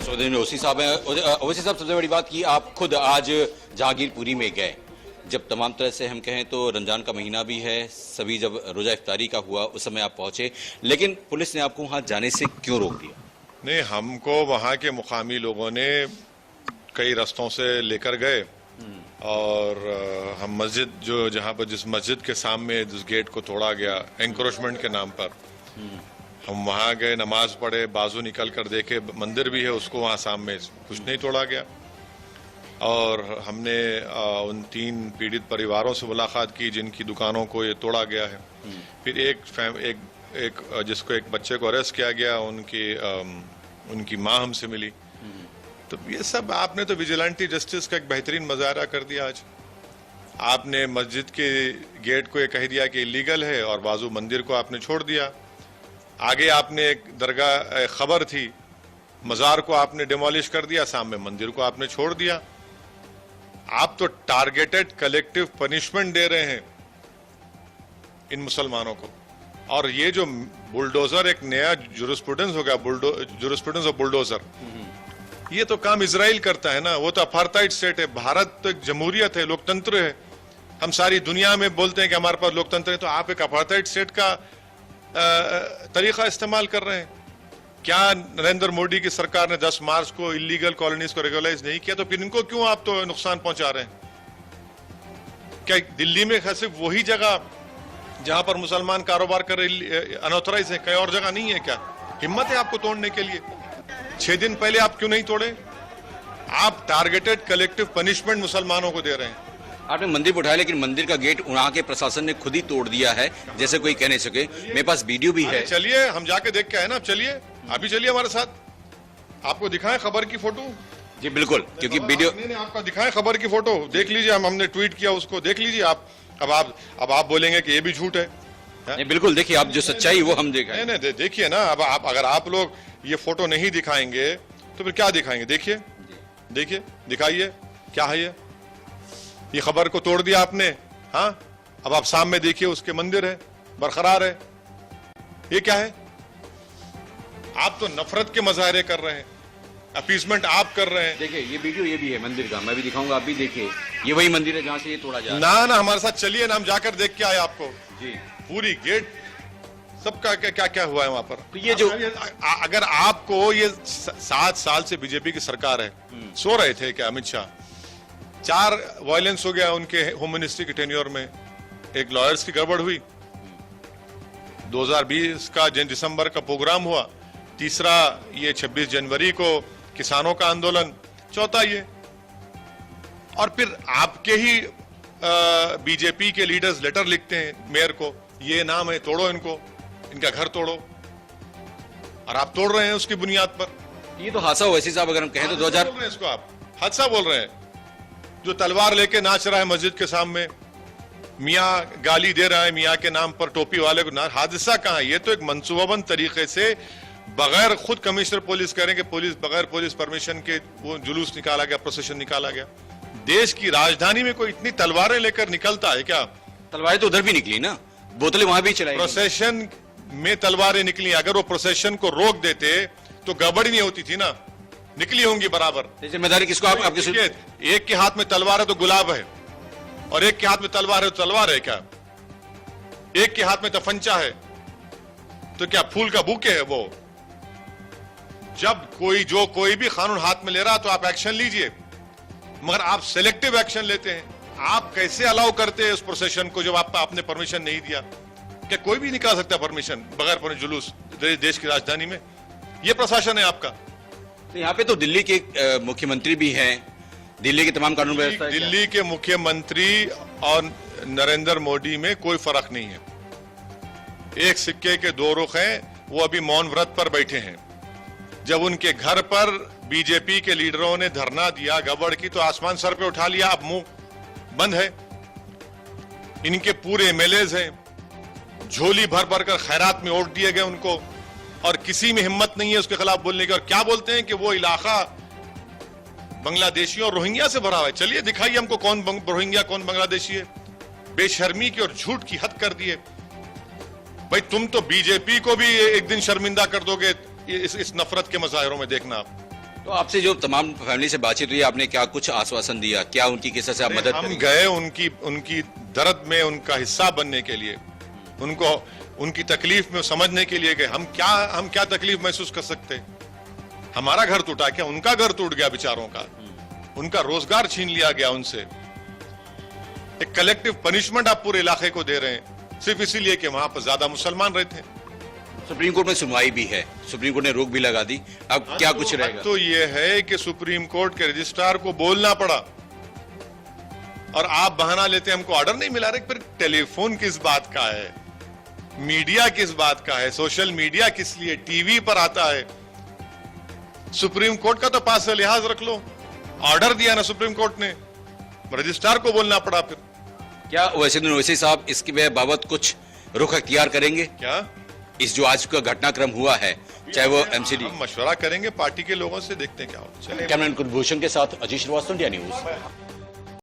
ओवैसी साहब हैं। ओवैसी साहब, सबसे बड़ी बात कि आप खुद आज जहांगीरपुरी में गए, जब तमाम तरह से हम कहें तो रमजान का महीना भी है, सभी जब रोजा इफ्तारी का हुआ उस समय आप पहुंचे, लेकिन पुलिस ने आपको वहां जाने से क्यों रोक दिया? नहीं, हमको वहाँ के मुकामी लोगों ने कई रास्तों से लेकर गए और हम मस्जिद जो जहाँ पर जिस मस्जिद के सामने जिस गेट को तोड़ा गया एंक्रोचमेंट के नाम पर, हम वहाँ गए, नमाज पढ़े, बाजू निकल कर देखे, मंदिर भी है उसको वहाँ सामने, कुछ नहीं तोड़ा गया। और हमने उन 3 पीड़ित परिवारों से मुलाकात की जिनकी दुकानों को ये तोड़ा गया है। फिर एक जिसको एक बच्चे को अरेस्ट किया गया, उनकी माँ हमसे मिली। तो ये सब आपने तो विजिलेंटी जस्टिस का एक बेहतरीन मुजाहरा कर दिया। आज आपने मस्जिद के गेट को ये कह दिया कि इलीगल है और बाजू मंदिर को आपने छोड़ दिया। आगे आपने एक दरगाह खबर थी, मज़ार को आपने डिमोलिश कर दिया, सामने मंदिर को आपने छोड़ दिया। आप तो टारगेटेड कलेक्टिव पनिशमेंट दे रहे हैं इन मुसलमानों को। और ये जो बुलडोजर, एक नया जुरिस्प्रूडेंस हो गया, जुरिस्प्रूडेंस ऑफ बुलडोजर, ये तो काम इजराइल करता है ना। वो तो अपार्थाइड स्टेट है, भारत तो एक जमहूरियत है, लोकतंत्र है। हम सारी दुनिया में बोलते हैं कि हमारे पास लोकतंत्र है, तो आप एक अपार्थाइड स्टेट का तरीका इस्तेमाल कर रहे हैं। क्या नरेंद्र मोदी की सरकार ने 10 मार्च को इलीगल कॉलोनीज को रेगुलराइज नहीं किया, तो फिर इनको क्यों आप तो नुकसान पहुंचा रहे हैं? क्या दिल्ली में सिर्फ वही जगह जहां पर मुसलमान कारोबार कर रहे अनऑथराइज है, कहीं और जगह नहीं है? क्या हिम्मत है आपको तोड़ने के लिए? 6 दिन पहले आप क्यों नहीं तोड़े? आप टारगेटेड कलेक्टिव पनिशमेंट मुसलमानों को दे रहे हैं। आपने मंदिर पर उठाया, लेकिन मंदिर का गेट वहां के प्रशासन ने खुद ही तोड़ दिया है, जैसे कोई कह नहीं सके। मेरे पास वीडियो भी है। चलिए हम जाके देख के आए ना। अब चलिए, अभी चलिए हमारे साथ, आपको दिखाएं खबर की फोटो। जी बिल्कुल, क्योंकि वीडियो आपका दिखाएं खबर की फोटो, देख लीजिए। हमने ट्वीट किया उसको, देख लीजिए आप। अब आप बोलेंगे कि ये भी झूठ है। नहीं, बिल्कुल देखिए, आप जो सच्चाई वो हम देखें। नहीं, देखिए ना। अब अगर आप लोग ये फोटो नहीं दिखाएंगे तो फिर क्या दिखाएंगे? देखिए, दिखाइए क्या है ये खबर को तोड़ दिया आपने। हाँ, अब आप सामने देखिए, उसके मंदिर है, बरकरार है। ये क्या है? आप तो नफरत के मुजाहरे कर रहे हैं, अपीसमेंट आप कर रहे हैं। देखिए ये वीडियो, ये भी है मंदिर का, मैं भी दिखाऊंगा, आप भी देखिए। ये वही मंदिर है जहां से ये तोड़ा जा ना हमारे साथ चलिए ना, हम जाकर देख के आए आपको। जी, पूरी गेट सबका क्या हुआ है वहां पर। तो ये जो अगर आपको ये 7 साल से बीजेपी की सरकार है, सो रहे थे क्या अमित शाह? 4 वायलेंस हो गया उनके होम मिनिस्ट्री के टेन्योर में। एक लॉयर्स की गड़बड़ हुई, 2020 का दिसंबर का प्रोग्राम हुआ, तीसरा ये 26 जनवरी को किसानों का आंदोलन, चौथा ये। और फिर आपके ही बीजेपी के लीडर्स लेटर लिखते हैं मेयर को, ये नाम है, तोड़ो इनको, इनका घर तोड़ो, और आप तोड़ रहे हैं उसकी बुनियाद पर। ये तो हादसा ओवैसी साहब, अगर हम कहें तो 2000 बोल रहे हैं इसको, आप हादसा बोल रहे हैं। जो तलवार लेके नाच रहा है मस्जिद के सामने, मियाँ गाली दे रहा है मियाँ के नाम पर, टोपी वाले को ना, हादसा कहाँ? ये तो एक मंसूबाबंद तरीके से, बगैर खुद कमिश्नर पुलिस कह रहे हैं कि पुलिस बगैर पुलिस परमिशन के वो जुलूस निकाला गया, प्रोसेशन निकाला गया। देश की राजधानी में कोई इतनी तलवारें लेकर निकलता है क्या? तलवारें तो उधर भी निकली ना, बोतलें वहां भी चलाई। प्रोसेशन में तलवारें निकली, अगर वो प्रोसेशन को रोक देते तो गड़बड़ी नहीं होती थी ना, निकली होंगी बराबर। जिम्मेदारी किसको? आपके एक के हाथ में तलवार है तो गुलाब है, और एक के हाथ में तलवार है तो तलवार है क्या? एक के हाथ में तफंचा है तो क्या फूल का बुके है वो? जब कोई भी कानून हाथ में ले रहा तो आप एक्शन लीजिए, मगर आप सिलेक्टिव एक्शन लेते हैं। आप कैसे अलाउ करते हैं उस प्रोसेशन को जब आपने परमिशन नहीं दिया? क्या कोई भी निकाल सकता है परमिशन बगैर परमिशन जुलूस देश की राजधानी में? यह प्रशासन है आपका। तो यहाँ पे तो दिल्ली के मुख्यमंत्री भी हैं, दिल्ली की तमाम कानून व्यवस्था। दिल्ली के मुख्यमंत्री और नरेंद्र मोदी में कोई फर्क नहीं है, एक सिक्के के 2 रुख हैं। वो अभी मौन व्रत पर बैठे हैं। जब उनके घर पर बीजेपी के लीडरों ने धरना दिया गड़बड़ की, तो आसमान सर पे उठा लिया, अब मुंह बंद है। इनके पूरे एमएलएज हैं, झोली भर भर कर खैरात में वोट दिए गए उनको, और किसी में हिम्मत नहीं है उसके खिलाफ बोलने की। और क्या बोलते हैं कि वो इलाका बांग्लादेशियों और रोहिंग्या से भरा हुआ है। चलिए दिखाइए हमको, कौन रोहिंग्या कौन बांग्लादेशी है। बेशर्मी की और झूठ की हद कर दिए। भाई तुम तो बीजेपी को भी एक दिन शर्मिंदा कर दोगे इस नफरत के मुजाहिरों में। देखना आप, तो आपसे जो तमाम फैमिली से बातचीत हुई, आपने क्या कुछ आश्वासन दिया, क्या उनकी किसी से आप मदद हम करेंगे? गए उनकी दर्द में उनका हिस्सा बनने के लिए, उनको उनकी तकलीफ में समझने के लिए गए। हम क्या तकलीफ महसूस कर सकते? हमारा घर टूटा, क्या उनका घर टूट गया बेचारों का? उनका रोजगार छीन लिया गया उनसे। एक कलेक्टिव पनिशमेंट आप पूरे इलाके को दे रहे हैं सिर्फ इसीलिए कि वहां पर ज्यादा मुसलमान रहते हैं। सुप्रीम कोर्ट में सुनवाई भी है, सुप्रीम कोर्ट ने रोक भी लगा दी, अब क्या कुछ रहेगा? तो ये है कि सुप्रीम कोर्ट के रजिस्ट्रार को बोलना पड़ा और आप बहाना लेते हमको ऑर्डर नहीं मिला रहे। फिर टेलीफोन किस बात का है, मीडिया किस बात का है, सोशल मीडिया किस लिए, टीवी पर आता है। सुप्रीम कोर्ट का तो पास लिहाज रख लो, ऑर्डर दिया ना सुप्रीम कोर्ट ने, रजिस्ट्रार को बोलना पड़ा। फिर क्या ओवैसी साहब इसके बाबत कुछ रुख अख्तियार करेंगे? क्या इस जो आज का घटनाक्रम हुआ है, चाहे वो एमसीडी? हम मशवरा करेंगे पार्टी के लोगों से, देखते हैं क्या होता है। कैमरामैन कुलभूषण के साथ अजीत श्रीवास्तव, इंडिया न्यूज।